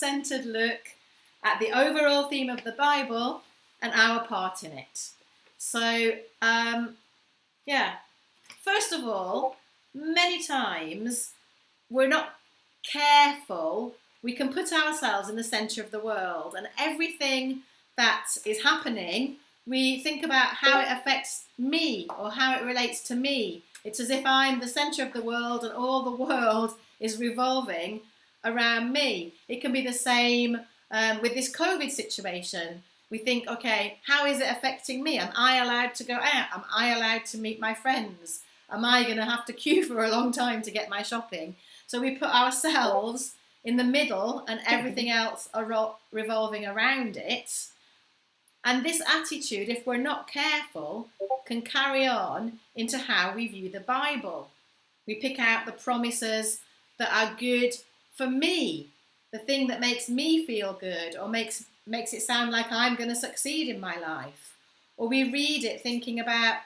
God-centered look at the overall theme of the Bible and our part in it. So, first of all, many times we're not careful. We can put ourselves in the centre of the world, and everything that is happening, we think about how it affects me or how it relates to me. It's as if I'm the centre of the world and all the world is revolving around me. It can be the same with this COVID situation. We think, okay, how is it affecting me? Am I allowed to go out? Am I allowed to meet my friends? Am I going to have to queue for a long time to get my shopping? So we put ourselves in the middle and everything else are revolving around it. And this attitude, if we're not careful, can carry on into how we view the Bible. We pick out the promises that are good for me, the thing that makes me feel good or makes it sound like I'm going to succeed in my life. Or we read it thinking about,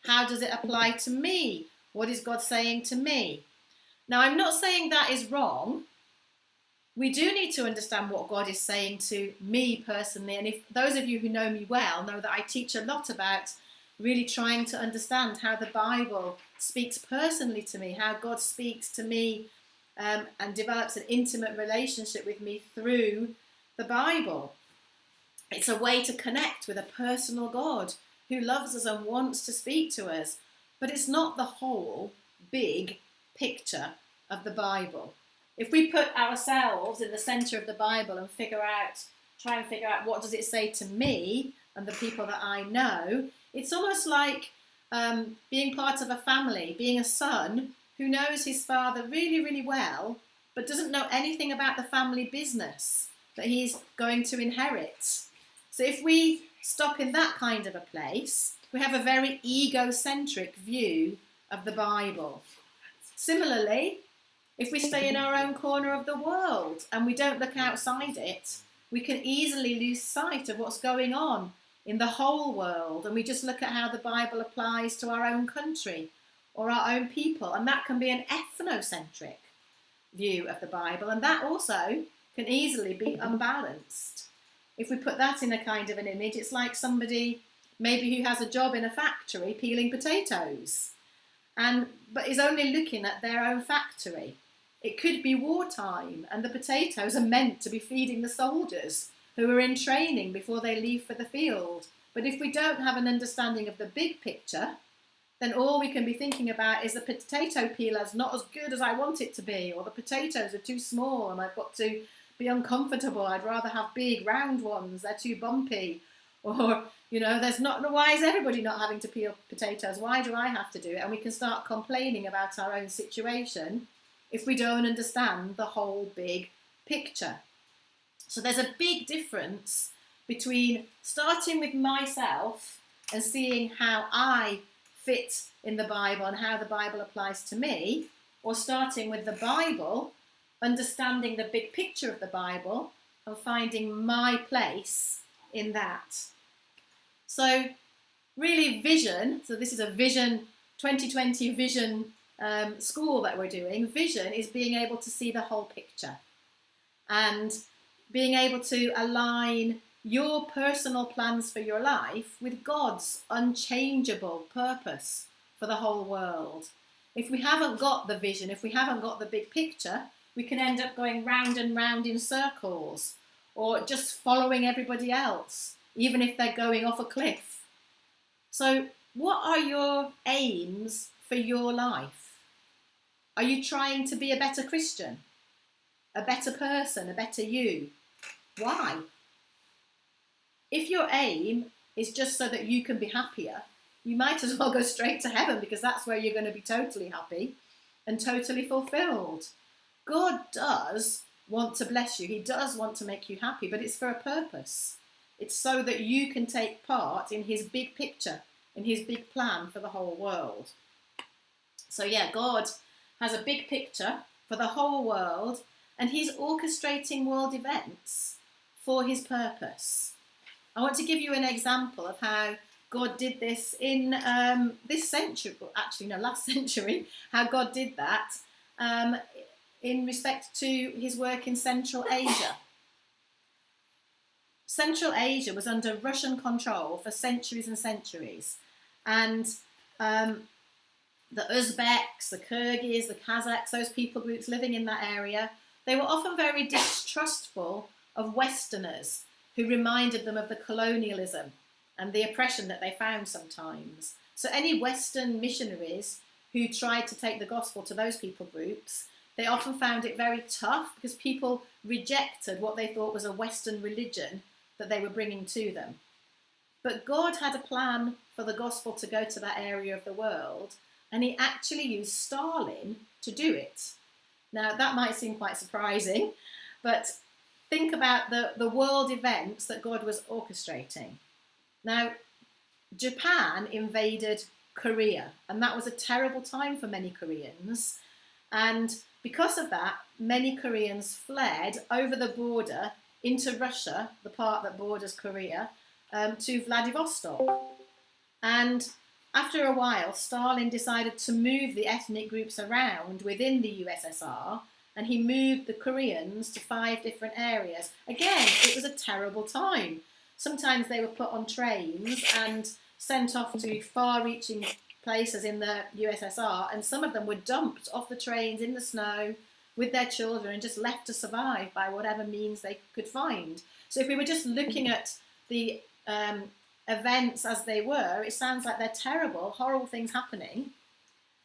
how does it apply to me? What is God saying to me? Now, I'm not saying that is wrong. We do need to understand what God is saying to me personally. And if those of you who know me well know that I teach a lot about really trying to understand how the Bible speaks personally to me, how God speaks to me and develops an intimate relationship with me through the Bible. It's a way to connect with a personal God who loves us and wants to speak to us. But it's not the whole big picture of the Bible. If we put ourselves in the centre of the Bible and try and figure out what does it say to me and the people that I know, it's almost like being part of a family, being a son who knows his father really, really well, but doesn't know anything about the family business that he's going to inherit. So if we stop in that kind of a place, we have a very egocentric view of the Bible. Similarly, if we stay in our own corner of the world and we don't look outside it, we can easily lose sight of what's going on in the whole world, and we just look at how the Bible applies to our own country or our own people, and that can be an ethnocentric view of the Bible, and that also can easily be unbalanced. If we put that in a kind of an image, it's like somebody maybe who has a job in a factory peeling potatoes, but is only looking at their own factory. It could be wartime, and the potatoes are meant to be feeding the soldiers who are in training before they leave for the field. But if we don't have an understanding of the big picture, then all we can be thinking about is the potato peeler's not as good as I want it to be, or the potatoes are too small and I've got to be uncomfortable. I'd rather have big round ones, they're too bumpy. Or, why is everybody not having to peel potatoes? Why do I have to do it? And we can start complaining about our own situation if we don't understand the whole big picture. So there's a big difference between starting with myself and seeing how I fit in the Bible and how the Bible applies to me, or starting with the Bible, understanding the big picture of the Bible and finding my place in that. So really vision, so this is a vision, 2020 vision school that we're doing. Vision is being able to see the whole picture and being able to align your personal plans for your life with God's unchangeable purpose for the whole world. If we haven't got the vision, if we haven't got the big picture, we can end up going round and round in circles or just following everybody else, even if they're going off a cliff. So what are your aims for your life? Are you trying to be a better Christian, a better person, a better you? Why? If your aim is just so that you can be happier, you might as well go straight to heaven, because that's where you're going to be totally happy and totally fulfilled. God does want to bless you. He does want to make you happy, but it's for a purpose. It's so that you can take part in his big picture, in his big plan for the whole world. So God has a big picture for the whole world, and he's orchestrating world events for his purpose. I want to give you an example of how God did this in this century, last century, how God did that in respect to his work in Central Asia. Central Asia was under Russian control for centuries and centuries. And the Uzbeks, the Kyrgyz, the Kazakhs, those people groups living in that area, they were often very distrustful of Westerners who reminded them of the colonialism and the oppression that they found sometimes. So any Western missionaries who tried to take the gospel to those people groups, they often found it very tough because people rejected what they thought was a Western religion that they were bringing to them. But God had a plan for the gospel to go to that area of the world, and he actually used Stalin to do it. Now, that might seem quite surprising, but think about the world events that God was orchestrating. Now, Japan invaded Korea, and that was a terrible time for many Koreans. And because of that, many Koreans fled over the border into Russia, the part that borders Korea, to Vladivostok. And after a while, Stalin decided to move the ethnic groups around within the USSR, and he moved the Koreans to 5 different areas. Again, it was a terrible time. Sometimes they were put on trains and sent off to far-reaching places in the USSR, and some of them were dumped off the trains in the snow with their children and just left to survive by whatever means they could find. So if we were just looking at the events as they were, it sounds like they're terrible, horrible things happening.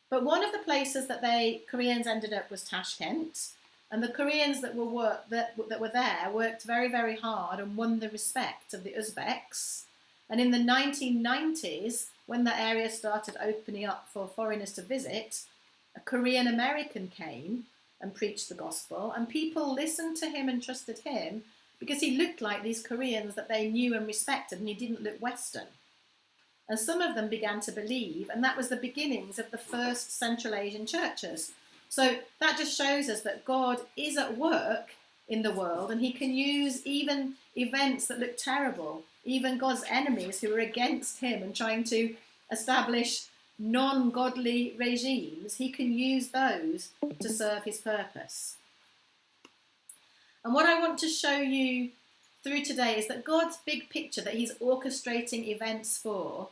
But one of the places that Koreans ended up was Tashkent, and the Koreans that were there worked very, very hard and won the respect of the Uzbeks. And in the 1990s, when that area started opening up for foreigners to visit, a Korean American came and preached the gospel, and people listened to him and trusted him because he looked like these Koreans that they knew and respected, and he didn't look Western. And some of them began to believe, and that was the beginnings of the first Central Asian churches. So that just shows us that God is at work in the world, and he can use even events that look terrible, even God's enemies who are against him and trying to establish non-godly regimes, he can use those to serve his purpose. And what I want to show you through today is that God's big picture that he's orchestrating events for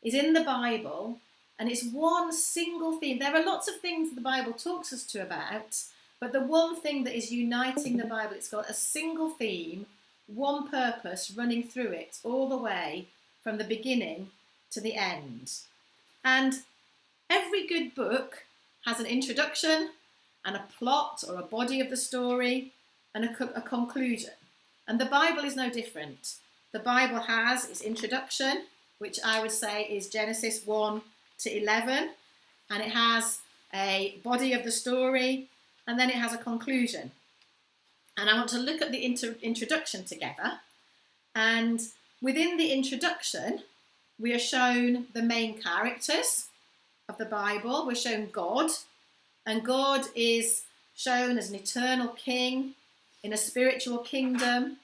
is in the Bible, and it's one single theme. There are lots of things that the Bible talks us to about, but the one thing that is uniting the Bible, it's got a single theme, one purpose running through it all the way from the beginning to the end. And every good book has an introduction and a plot or a body of the story and a conclusion. And the Bible is no different. The Bible has its introduction, which I would say is Genesis 1 to 11, and it has a body of the story, and then it has a conclusion. And I want to look at the introduction together. And within the introduction, we are shown the main characters of the Bible. We're shown God, and God is shown as an eternal king in a spiritual kingdom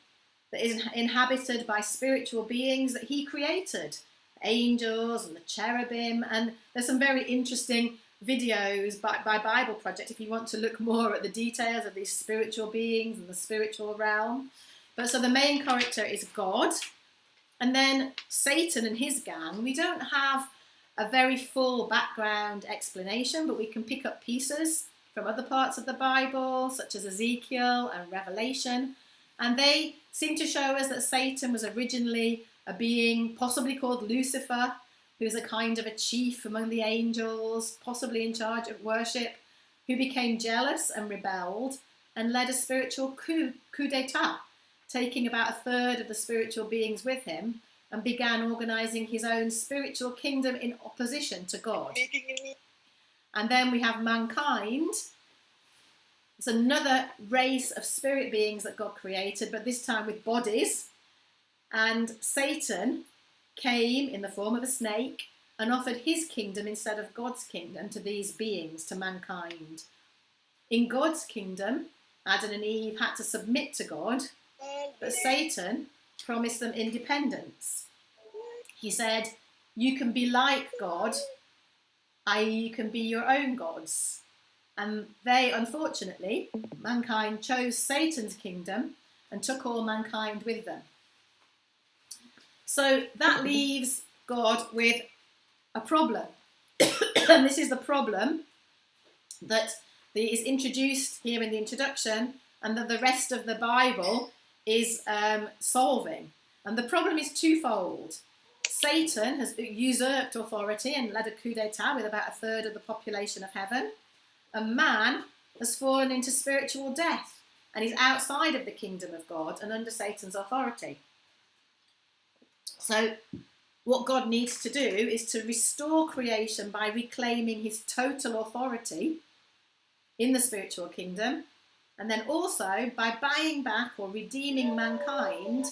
that is inhabited by spiritual beings that he created, angels and the cherubim. And there's some very interesting videos by Bible Project if you want to look more at the details of these spiritual beings and the spiritual realm. But so the main character is God, and then Satan and his gang. We don't have a very full background explanation, but we can pick up pieces from other parts of the Bible, such as Ezekiel and Revelation, and they seem to show us that Satan was originally a being possibly called Lucifer, who was a kind of a chief among the angels, possibly in charge of worship, who became jealous and rebelled and led a spiritual coup d'etat, taking about a third of the spiritual beings with him, and began organising his own spiritual kingdom in opposition to God. And then we have mankind. It's another race of spirit beings that God created, but this time with bodies. And Satan came in the form of a snake and offered his kingdom instead of God's kingdom to these beings, to mankind. In God's kingdom, Adam and Eve had to submit to God, but Satan promised them independence. He said, you can be like God, i.e. you can be your own gods. And they, unfortunately, mankind chose Satan's kingdom and took all mankind with them. So that leaves God with a problem. And this is the problem that is introduced here in the introduction and that the rest of the Bible is solving. And the problem is twofold. Satan has usurped authority and led a coup d'etat with about a third of the population of heaven. And man has fallen into spiritual death and is outside of the kingdom of God and under Satan's authority. So what God needs to do is to restore creation by reclaiming his total authority in the spiritual kingdom, and then also by buying back or redeeming mankind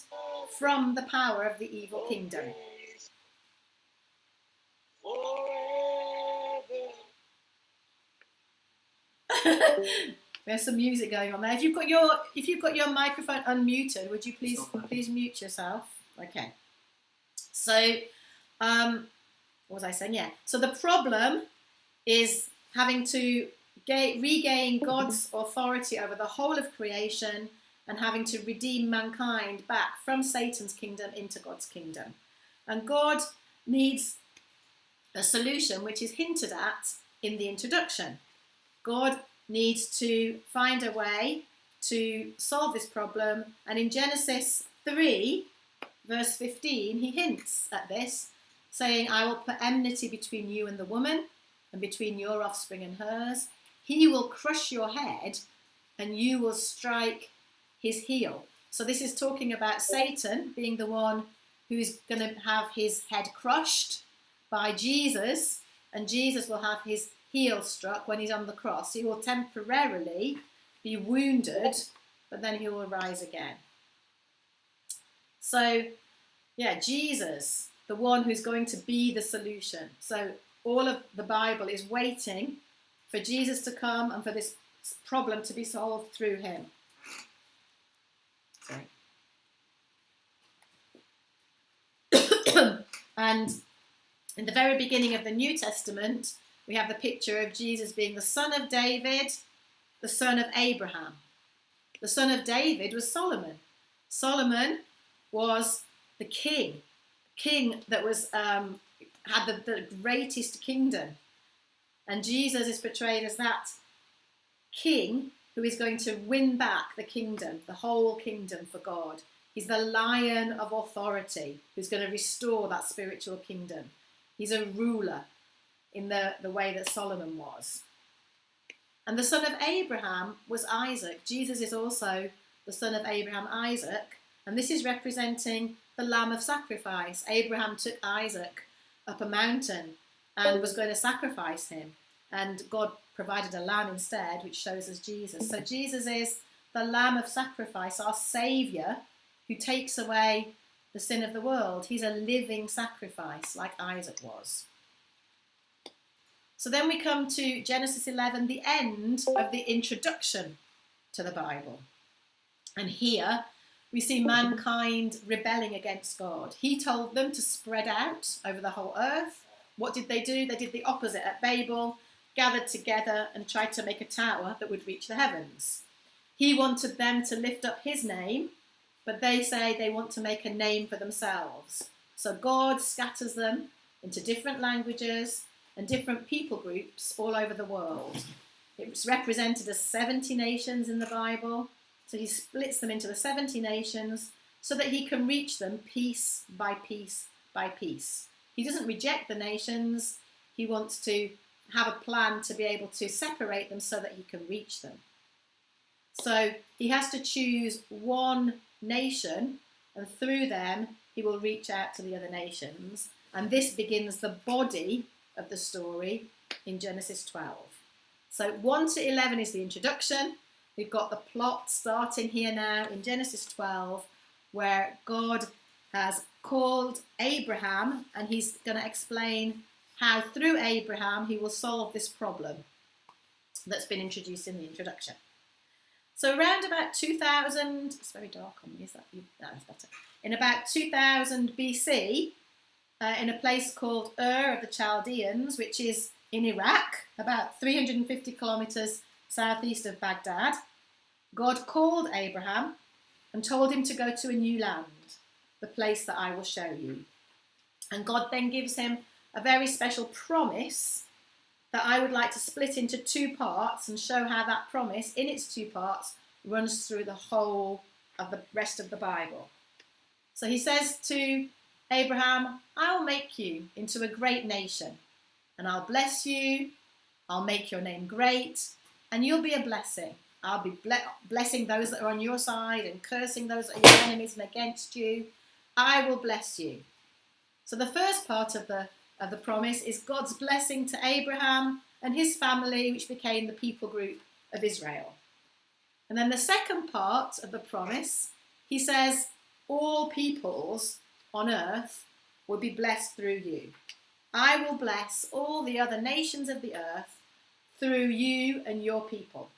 from the power of the evil kingdom. There's some music going on there. If you've got your microphone unmuted, would you please mute yourself? Okay. So, what was I saying? Yeah. So the problem is having to regain God's authority over the whole of creation and having to redeem mankind back from Satan's kingdom into God's kingdom. And God needs a solution which is hinted at in the introduction. God needs to find a way to solve this problem. And in Genesis 3, verse 15, he hints at this, saying, I will put enmity between you and the woman, and between your offspring and hers. He will crush your head, and you will strike his heel. So this is talking about Satan being the one who's going to have his head crushed by Jesus, and Jesus will have his heel struck when he's on the cross. He will temporarily be wounded, but then he will rise again. So, yeah, Jesus, the one who's going to be the solution. So all of the Bible is waiting for Jesus to come and for this problem to be solved through him. And in the very beginning of the New Testament, we have the picture of Jesus being the son of David, the son of Abraham. The son of David was Solomon. Solomon was the king that was had the greatest kingdom. And Jesus is portrayed as that king who is going to win back the kingdom, the whole kingdom for God. He's the lion of authority who's going to restore that spiritual kingdom. He's a ruler in the way that Solomon was. And the son of Abraham was Isaac. Jesus is also the son of Abraham, Isaac. And this is representing the lamb of sacrifice. Abraham took Isaac up a mountain and was going to sacrifice him. And God provided a lamb instead, which shows us Jesus. So Jesus is the lamb of sacrifice, our saviour, who takes away the sin of the world. He's a living sacrifice like Isaac was. So then we come to Genesis 11, the end of the introduction to the Bible. And here we see mankind rebelling against God. He told them to spread out over the whole earth. What did they do? They did the opposite at Babel, gathered together and tried to make a tower that would reach the heavens. He wanted them to lift up his name, but they say they want to make a name for themselves. So God scatters them into different languages and different people groups all over the world. It's represented as 70 nations in the Bible. So he splits them into the 70 nations so that he can reach them piece by piece by piece. He doesn't reject the nations. He wants to have a plan to be able to separate them so that he can reach them. So he has to choose one nation, and through them he will reach out to the other nations. And this begins the body of the story in Genesis 12. So 1 to 11 is the introduction. We've got the plot starting here now in Genesis 12, where God has called Abraham, and he's going to explain how through Abraham he will solve this problem that's been introduced in the introduction. So around about 2000, it's very dark on me, is that you? No, that's better. In about 2000 BC, in a place called Ur of the Chaldeans, which is in Iraq, about 350 kilometers southeast of Baghdad, God called Abraham and told him to go to a new land. the place that I will show you. And God then gives him a very special promise that I would like to split into two parts and show how that promise in its two parts runs through the whole of the rest of the Bible. So he says to Abraham, I will make you into a great nation, and I'll bless you, I'll make your name great, and you'll be a blessing. I'll be blessing those that are on your side and cursing those that are your enemies and against you. I will bless you. So the first part of the promise is God's blessing to Abraham and his family, which became the people group of Israel. And then the second part of the promise, he says, all peoples on earth will be blessed through you. I will bless all the other nations of the earth through you and your people.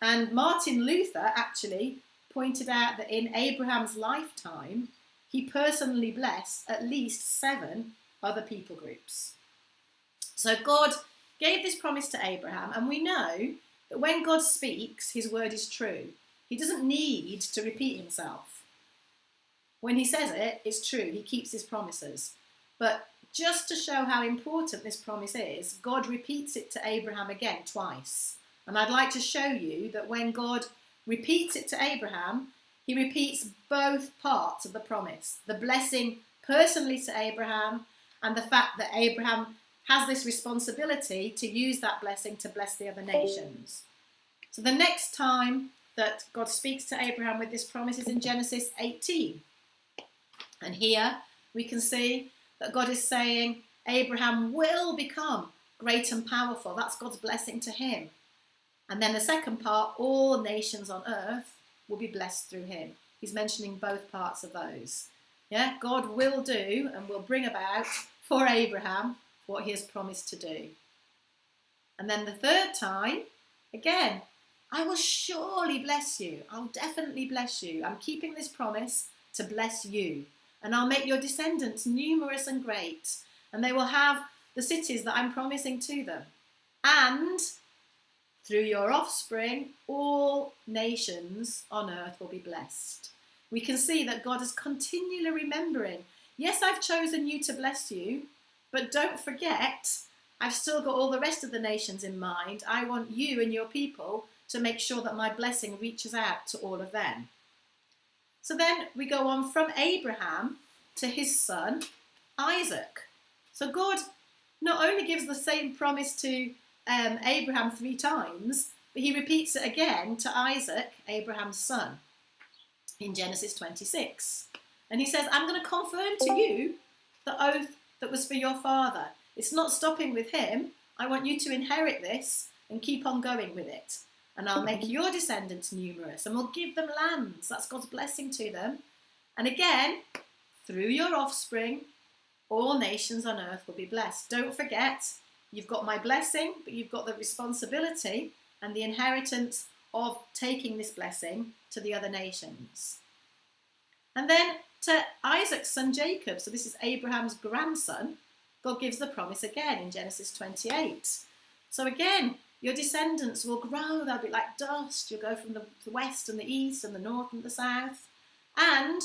And Martin Luther actually pointed out that in Abraham's lifetime, he personally blessed at least 7 other people groups. So God gave this promise to Abraham, and we know that when God speaks, his word is true. He doesn't need to repeat himself. When he says it, it's true. He keeps his promises. But just to show how important this promise is, God repeats it to Abraham again twice. And I'd like to show you that when God repeats it to Abraham, he repeats both parts of the promise. The blessing personally to Abraham and the fact that Abraham has this responsibility to use that blessing to bless the other nations. So the next time that God speaks to Abraham with this promise is in Genesis 18. And here we can see that God is saying Abraham will become great and powerful. That's God's blessing to him. And then the second part, all nations on earth will be blessed through him. He's mentioning both parts of those. Yeah, God will do and will bring about for Abraham what he has promised to do. And then the third time, again, I will surely bless you. I'll definitely bless you. I'm keeping this promise to bless you. And I'll make your descendants numerous and great. And they will have the cities that I'm promising to them. And through your offspring, all nations on earth will be blessed. We can see that God is continually remembering, yes, I've chosen you to bless you, but don't forget, I've still got all the rest of the nations in mind. I want you and your people to make sure that my blessing reaches out to all of them. So then we go on from Abraham to his son, Isaac. So God not only gives the same promise to Abraham 3 times, but he repeats it again to Isaac, Abraham's son, in Genesis 26. And he says, I'm going to confirm to you the oath that was for your father. It's not stopping with him. I want you to inherit this and keep on going with it. And I'll make your descendants numerous and we'll give them lands. That's God's blessing to them. And again, through your offspring, all nations on earth will be blessed. Don't forget, you've got my blessing, but you've got the responsibility and the inheritance of taking this blessing to the other nations. And then to Isaac's son Jacob, so this is Abraham's grandson, God gives the promise again in Genesis 28. So again, your descendants will grow, they'll be like dust, you'll go from the west and the east and the north and the south, and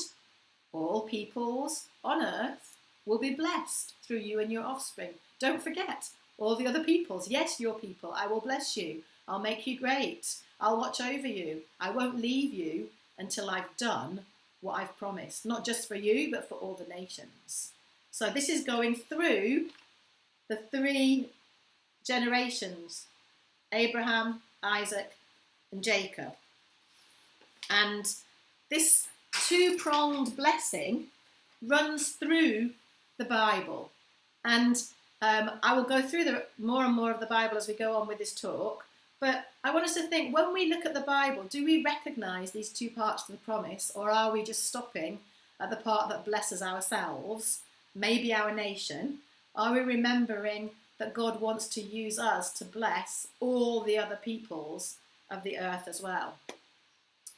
all peoples on earth will be blessed through you and your offspring. Don't forget, all the other peoples, yes, your people, I will bless you, I'll make you great, I'll watch over you, I won't leave you until I've done what I've promised, not just for you, but for all the nations. So this is going through the 3 generations, Abraham, Isaac, and Jacob. And this 2-pronged blessing runs through the Bible. And I will go through more and more of the Bible as we go on with this talk. But I want us to think, when we look at the Bible, do we recognise these 2 parts of the promise, or are we just stopping at the part that blesses ourselves, maybe our nation? Are we remembering that God wants to use us to bless all the other peoples of the earth as well?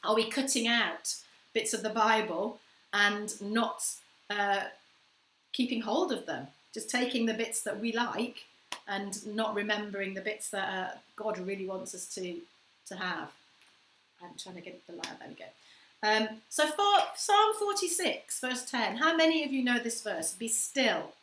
Are we cutting out bits of the Bible and not keeping hold of them, just taking the bits that we like and not remembering the bits that God really wants us to have? I'm trying to get the light, there we go. So for Psalm 46, verse 10, how many of you know this verse? Be still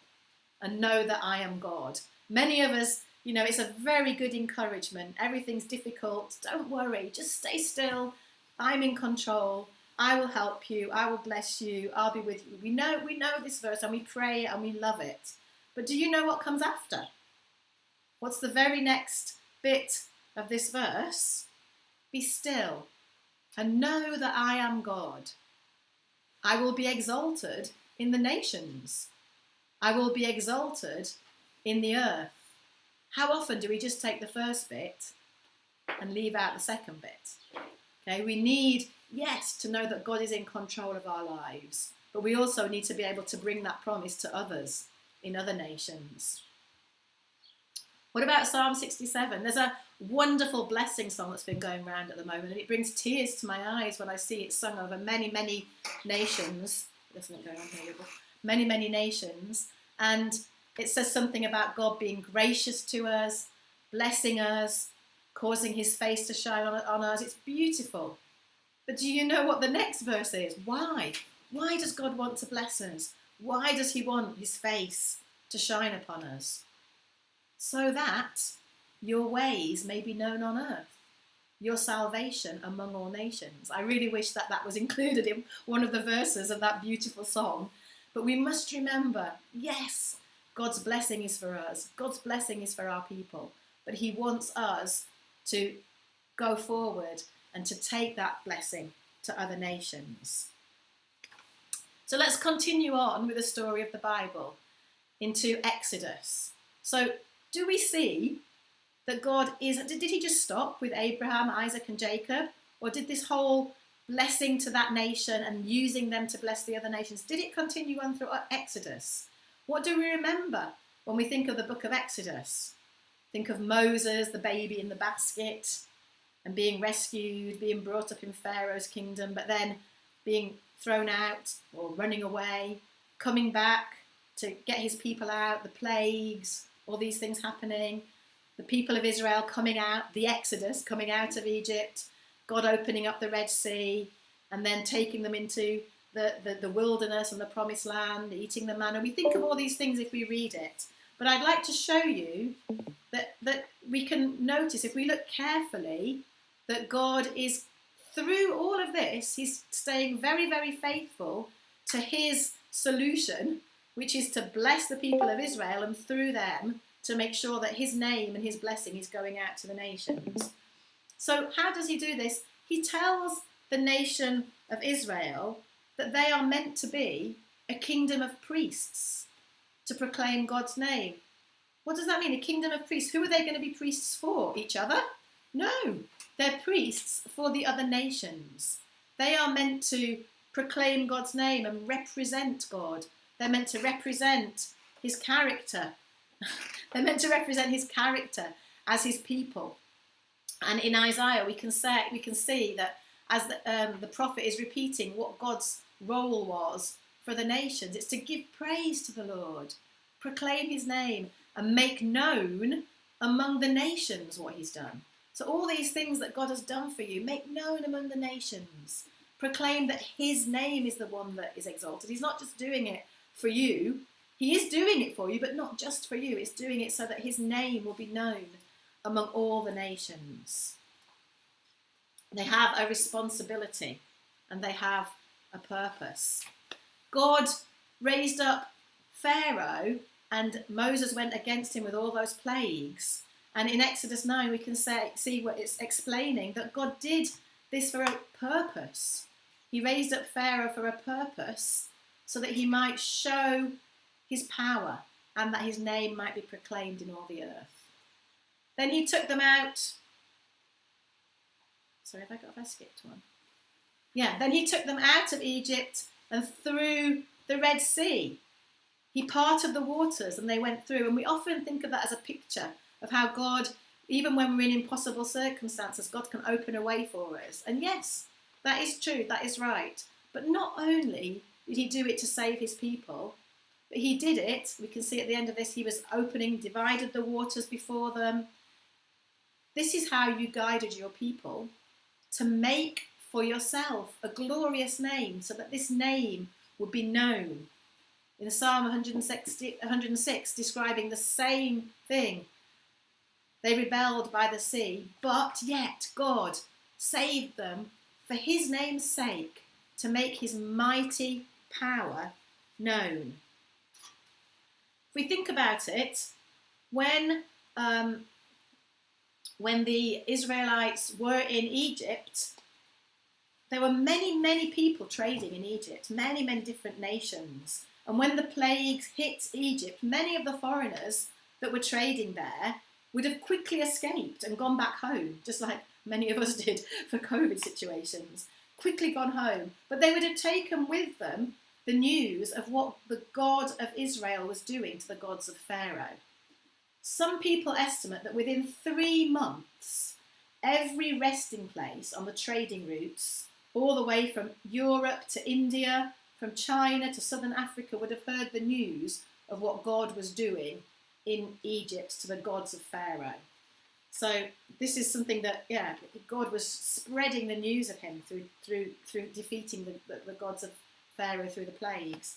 and know that I am God. Many of us, it's a very good encouragement. Everything's difficult. Don't worry. Just stay still. I'm in control. I will help you. I will bless you. I'll be with you. We know this verse and we pray and we love it. But do you know what comes after? What's the very next bit of this verse? Be still and know that I am God. I will be exalted in the nations. I will be exalted in the earth. How often do we just take the first bit and leave out the second bit? Okay, we need, yes, to know that God is in control of our lives, but we also need to be able to bring that promise to others in other nations. What about Psalm 67? There's a wonderful blessing song that's been going around at the moment, and it brings tears to my eyes when I see it sung over many, many nations. There's nothing going on here, many, many nations. And it says something about God being gracious to us, blessing us, causing his face to shine on us. It's beautiful. But do you know what the next verse is? Why? Why does God want to bless us? Why does he want his face to shine upon us? So that your ways may be known on earth, your salvation among all nations. I really wish that was included in one of the verses of that beautiful song. But we must remember, yes, God's blessing is for us. God's blessing is for our people. But he wants us to go forward and to take that blessing to other nations. So let's continue on with the story of the Bible into Exodus. So do we see that God did he just stop with Abraham, Isaac and Jacob? Or did this whole blessing to that nation and using them to bless the other nations, did it continue on through Exodus? What do we remember when we think of the book of Exodus? Think of Moses, the baby in the basket, and being rescued, being brought up in Pharaoh's kingdom, but then being thrown out or running away, coming back to get his people out, the plagues, all these things happening, the people of Israel coming out, the Exodus, coming out of Egypt, God opening up the Red Sea, and then taking them into the wilderness and the promised land, eating the manna. We think of all these things if we read it. But I'd like to show you that we can notice, if we look carefully, that God is, through all of this, he's staying very, very faithful to his solution, which is to bless the people of Israel and through them to make sure that his name and his blessing is going out to the nations. So how does he do this? He tells the nation of Israel that they are meant to be a kingdom of priests to proclaim God's name. What does that mean? A kingdom of priests. Who are they going to be priests for? Each other? No. They're priests for the other nations. They are meant to proclaim God's name and represent God. They're meant to represent his character. They're meant to represent his character as his people. And in Isaiah, we can see that as the prophet is repeating what God's role was for the nations, it's to give praise to the Lord, proclaim his name, and make known among the nations what he's done. So all these things that God has done for you, make known among the nations. Proclaim that his name is the one that is exalted. He's not just doing it for you. He is doing it for you, but not just for you. It's doing it so that his name will be known among all the nations. They have a responsibility and they have a purpose. God raised up Pharaoh and Moses went against him with all those plagues. And in Exodus 9 we can see what it's explaining, that God did this for a purpose. He raised up Pharaoh for a purpose so that he might show his power and that his name might be proclaimed in all the earth. Then he took them out. Sorry, have I skipped one? Yeah, then he took them out of Egypt and through the Red Sea. He parted the waters and they went through. And we often think of that as a picture of how God, even when we're in impossible circumstances, God can open a way for us. And yes, that is true, that is right. But not only did he do it to save his people, but he did it, we can see at the end of this, he was divided the waters before them. This is how you guided your people to make for yourself a glorious name, so that this name would be known. In Psalm 106, describing the same thing. They rebelled by the sea, but yet God saved them for his name's sake, to make his mighty power known. If we think about it, when the Israelites were in Egypt, there were many, many people trading in Egypt, many, many different nations. And when the plagues hit Egypt, many of the foreigners that were trading there would have quickly escaped and gone back home, just like many of us did for COVID situations, quickly gone home. But they would have taken with them the news of what the God of Israel was doing to the gods of Pharaoh. Some people estimate that within 3 months, every resting place on the trading routes, all the way from Europe to India, from China to southern Africa, would have heard the news of what God was doing in Egypt to the gods of Pharaoh. So this is something that, God was spreading the news of him through defeating the gods of Pharaoh through the plagues.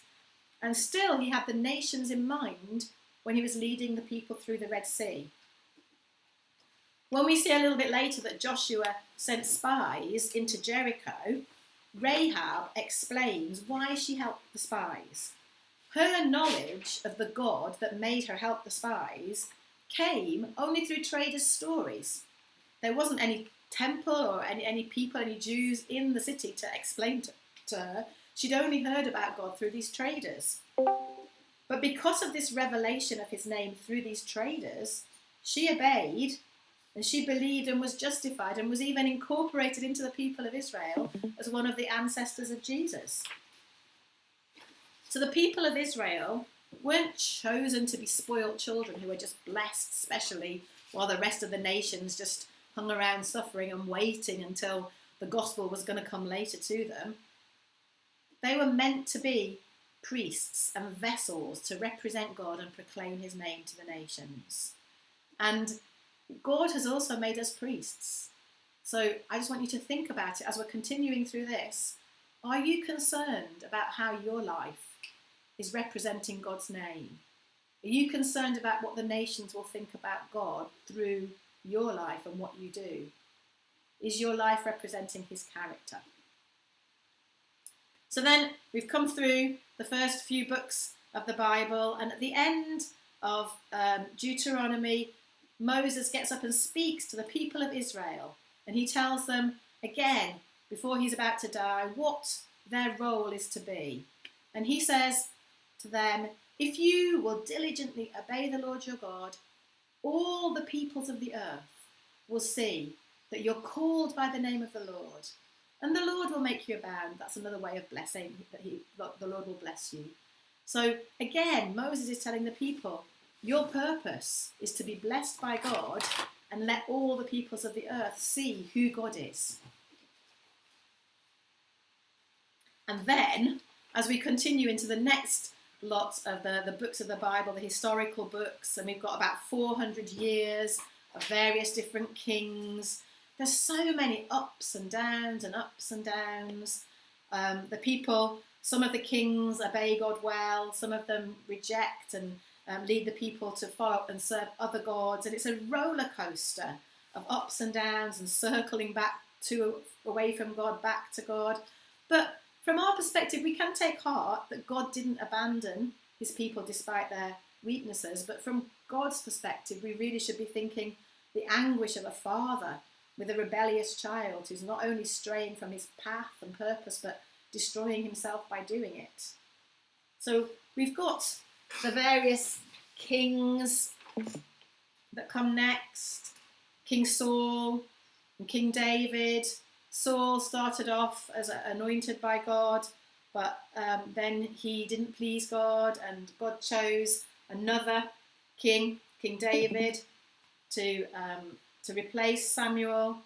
And still he had the nations in mind when he was leading the people through the Red Sea. When we see a little bit later that Joshua sent spies into Jericho, Rahab explains why she helped the spies. Her knowledge of the God that made her help the spies came only through traders' stories. There wasn't any temple or any people, any Jews in the city to explain to her. She'd only heard about God through these traders. But because of this revelation of his name through these traders, she obeyed, and she believed and was justified, and was even incorporated into the people of Israel as one of the ancestors of Jesus. So the people of Israel weren't chosen to be spoilt children who were just blessed specially, while the rest of the nations just hung around suffering and waiting until the gospel was going to come later to them. They were meant to be priests and vessels to represent God and proclaim his name to the nations. And God has also made us priests. So I just want you to think about it as we're continuing through this. Are you concerned about how your life is representing God's name? Are you concerned about what the nations will think about God through your life and what you do? Is your life representing his character? So then we've come through the first few books of the Bible, and at the end of Deuteronomy, Moses gets up and speaks to the people of Israel, and he tells them again, before he's about to die, what their role is to be. And he says to them, if you will diligently obey the Lord your God, all the peoples of the earth will see that you're called by the name of the Lord, and the Lord will make you abound. That's another way of blessing, that the Lord will bless you. So again, Moses is telling the people, your purpose is to be blessed by God and let all the peoples of the earth see who God is. And then, as we continue into the next lot of the books of the Bible, the historical books, and we've got about 400 years of various different kings. There's so many ups and downs and ups and downs. The people, some of the kings obey God well, some of them reject and lead the people to follow and serve other gods. And it's a roller coaster of ups and downs and circling back away from God, back to God. But from our perspective, we can take heart that God didn't abandon his people despite their weaknesses. But from God's perspective, we really should be thinking the anguish of a father with a rebellious child who's not only straying from his path and purpose, but destroying himself by doing it. So we've got the various kings that come next. King Saul and King David. Saul started off as anointed by God, but then he didn't please God, and God chose another king, King David, to replace Samuel.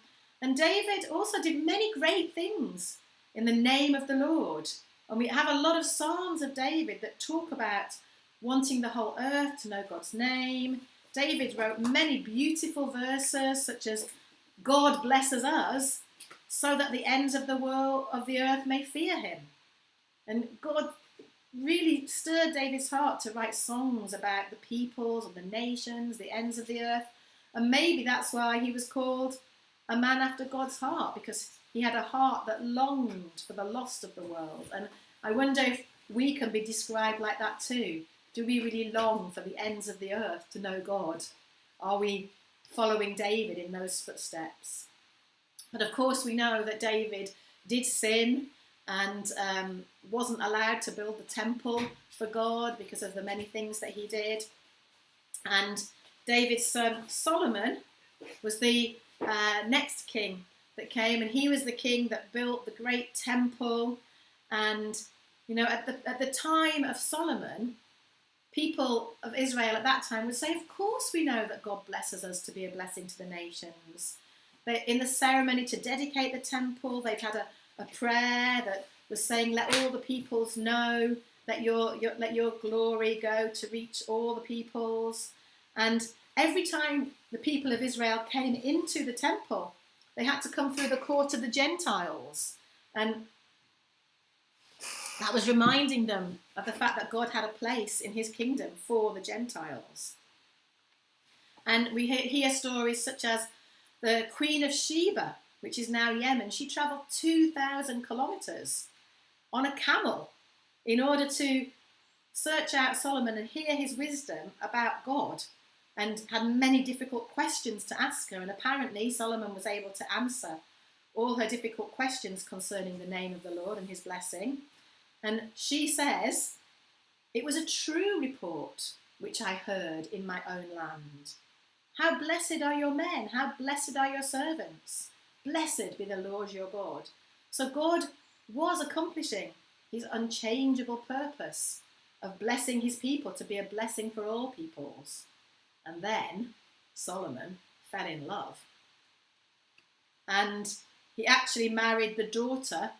And David also did many great things in the name of the Lord. And we have a lot of Psalms of David that talk about wanting the whole earth to know God's name. David wrote many beautiful verses, such as, God blesses us so that the ends of the world of the earth may fear him. And God really stirred David's heart to write songs about the peoples and the nations, the ends of the earth. And maybe that's why he was called a man after God's heart, because he had a heart that longed for the lost of the world. And I wonder if we can be described like that too. Do we really long for the ends of the earth to know God? Are we following David in those footsteps? But of course we know that David did sin and wasn't allowed to build the temple for God because of the many things that he did. And David's son Solomon was the next king that came, and he was the king that built the great temple. And at the time of Solomon, people of Israel at that time would say, of course we know that God blesses us to be a blessing to the nations. In the ceremony to dedicate the temple, they'd had a prayer that was saying, let all the peoples know, let your glory go to reach all the peoples. And every time the people of Israel came into the temple, they had to come through the court of the Gentiles. And that was reminding them of the fact that God had a place in his kingdom for the Gentiles. And we hear stories such as the Queen of Sheba, which is now Yemen. She travelled 2,000 kilometres on a camel in order to search out Solomon and hear his wisdom about God, and had many difficult questions to ask her. And apparently Solomon was able to answer all her difficult questions concerning the name of the Lord and his blessing. And she says, it was a true report which I heard in my own land. How blessed are your men, how blessed are your servants. Blessed be the Lord your God. So God was accomplishing his unchangeable purpose of blessing his people to be a blessing for all peoples. And then Solomon fell in love. And he actually married the daughter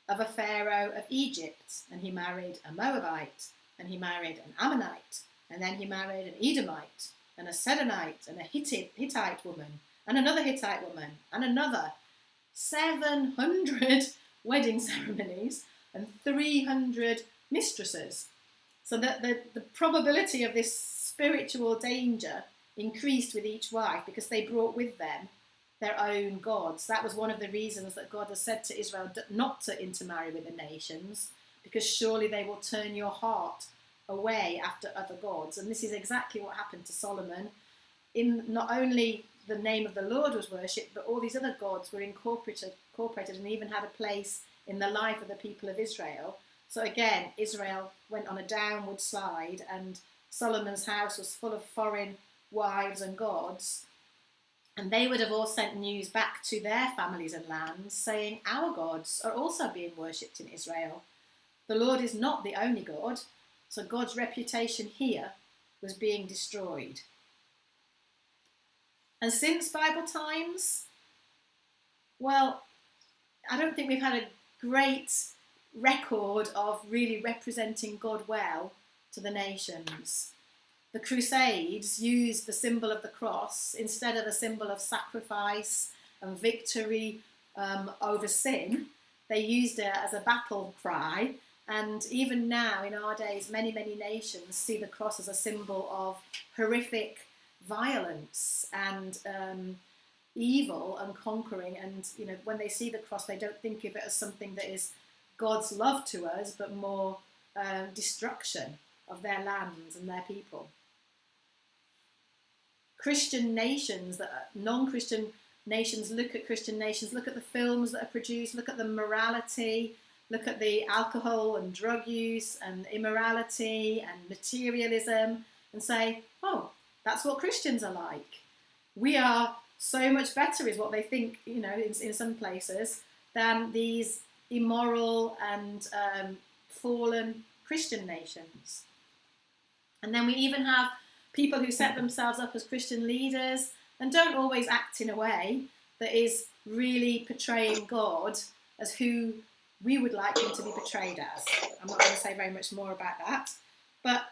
of a pharaoh of Egypt. And he married a Moabite, and he married an Ammonite, and then he married an Edomite, and a Sidonite, and a Hittite woman, and another Hittite woman, and another. 700 wedding ceremonies and 300 mistresses. So that the probability of this spiritual danger increased with each wife, because they brought with them their own gods. That was one of the reasons that God has said to Israel not to intermarry with the nations, because surely they will turn your heart away after other gods. And this is exactly what happened to Solomon. In not only the name of the Lord was worshipped, but all these other gods were incorporated and even had a place in the life of the people of Israel. So again, Israel went on a downward slide, and Solomon's house was full of foreign wives and gods. And they would have all sent news back to their families and lands saying, our gods are also being worshipped in Israel. The Lord is not the only God. So God's reputation here was being destroyed. And since Bible times, well, I don't think we've had a great record of really representing God well to the nations. The Crusades used the symbol of the cross instead of a symbol of sacrifice and victory over sin. They used it as a battle cry. And even now, in our days, many, many nations see the cross as a symbol of horrific violence and evil and conquering. And, when they see the cross, they don't think of it as something that is God's love to us, but more destruction of their lands and their people. Christian nations, non-Christian nations, look at Christian nations, look at the films that are produced, look at the morality, look at the alcohol and drug use and immorality and materialism, and say, oh, that's what Christians are like. We are so much better, is what they think, in some places, than these immoral and fallen Christian nations. And then we even have people who set themselves up as Christian leaders and don't always act in a way that is really portraying God as who we would like him to be portrayed as. I'm not going to say very much more about that. But,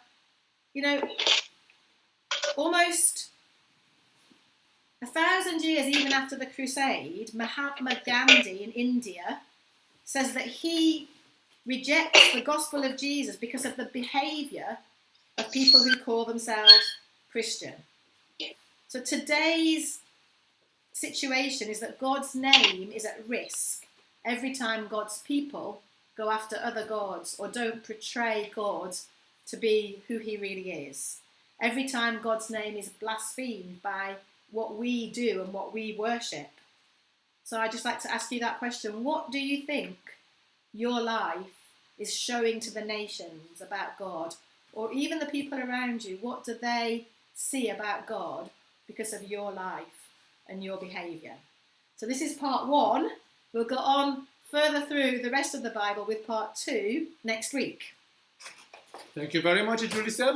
almost 1,000 years even after the crusade, Mahatma Gandhi in India says that he rejects the gospel of Jesus because of the behaviour of people who call themselves Christian. So today's situation is that God's name is at risk every time God's people go after other gods or don't portray God to be who he really is. Every time God's name is blasphemed by what we do and what we worship. So I'd just like to ask you that question. What do you think your life is showing to the nations about God? Or even the people around you, what do they see about God because of your life and your behaviour? So this is part 1. We'll go on further through the rest of the Bible with part 2 next week. Thank you very much, Julissa.